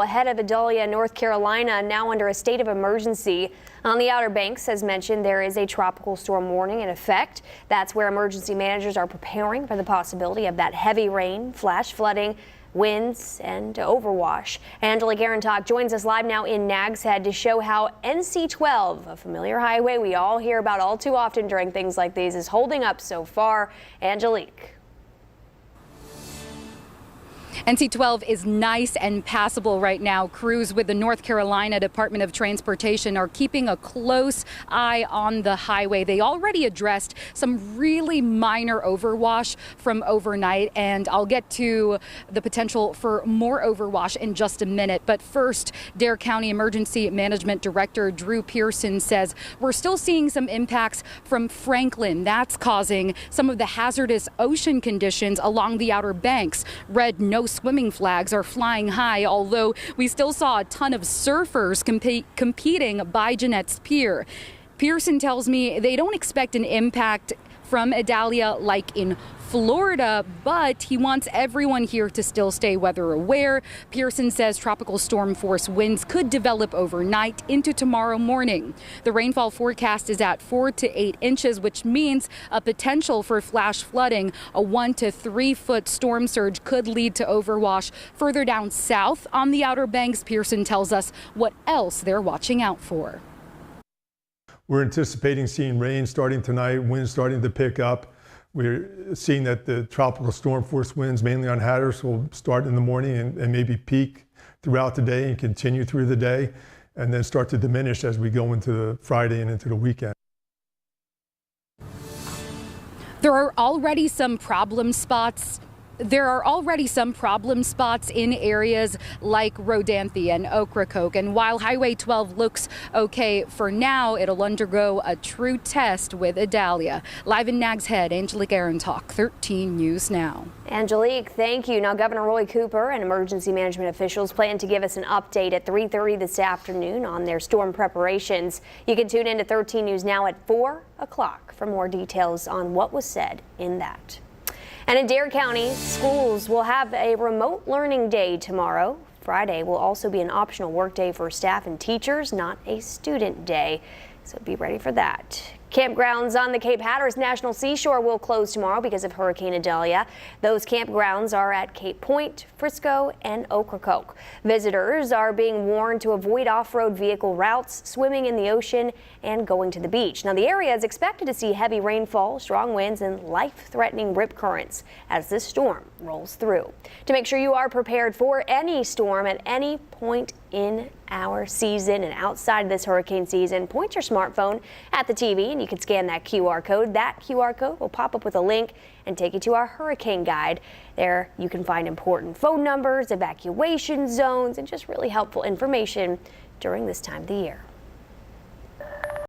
Ahead of Idalia, North Carolina, now under a state of emergency on the Outer Banks. As mentioned, there is a tropical storm warning in effect. That's where emergency managers are preparing for the possibility of that heavy rain, flash flooding, winds, and overwash. Angela Garantok joins us live now in Nags Head to show how NC-12, a familiar highway we all hear about all too often during things like these, is holding up so far. Angelique. NC-12 is nice and passable right now. Crews with the North Carolina Department of Transportation are keeping a close eye on the highway. They already addressed some really minor overwash from overnight, and I'll get to the potential for more overwash in just a minute. But first, Dare County Emergency Management Director Drew Pearson says we're still seeing some impacts from Franklin. That's causing some of the hazardous ocean conditions along the Outer Banks. Red no swimming flags are flying high, although we still saw a ton of surfers competing by Jeanette's Pier. Pearson tells me they don't expect an impact from Idalia like in Florida, but he wants everyone here to still stay weather aware. Pearson says tropical storm force winds could develop overnight into tomorrow morning. The rainfall forecast is at 4 to 8 inches, which means a potential for flash flooding. A 1 to 3 foot storm surge could lead to overwash further down south on the Outer Banks. Pearson tells us what else they're watching out for. We're anticipating seeing rain starting tonight, winds starting to pick up. We're seeing that the tropical storm force winds, mainly on Hatteras, will start in the morning and maybe peak throughout the day and continue through the day, and then start to diminish as we go into the Friday and into the weekend. There are already some problem spots in areas like Rodanthe and Ocracoke. And while Highway 12 looks okay for now, it'll undergo a true test with Idalia. Live in Nags Head, Angelique Garantok, 13 News Now. Angelique, thank you. Now, Governor Roy Cooper and emergency management officials plan to give us an update at 3:30 this afternoon on their storm preparations. You can tune in to 13 News Now at 4 o'clock for more details on what was said in that. And in Dare County, schools will have a remote learning day tomorrow. Friday will also be an optional work day for staff and teachers, not a student day. So be ready for that. Campgrounds on the Cape Hatteras National Seashore will close tomorrow because of Hurricane Idalia. Those campgrounds are at Cape Point, Frisco, and Ocracoke. Visitors are being warned to avoid off-road vehicle routes, swimming in the ocean, and going to the beach. Now, the area is expected to see heavy rainfall, strong winds, and life-threatening rip currents as this storm rolls through. To make sure you are prepared for any storm at any point in our season and outside of this hurricane season, point your smartphone at the TV and you can scan that QR code. That QR code will pop up with a link and take you to our hurricane guide. There you can find important phone numbers, evacuation zones, and just really helpful information during this time of the year.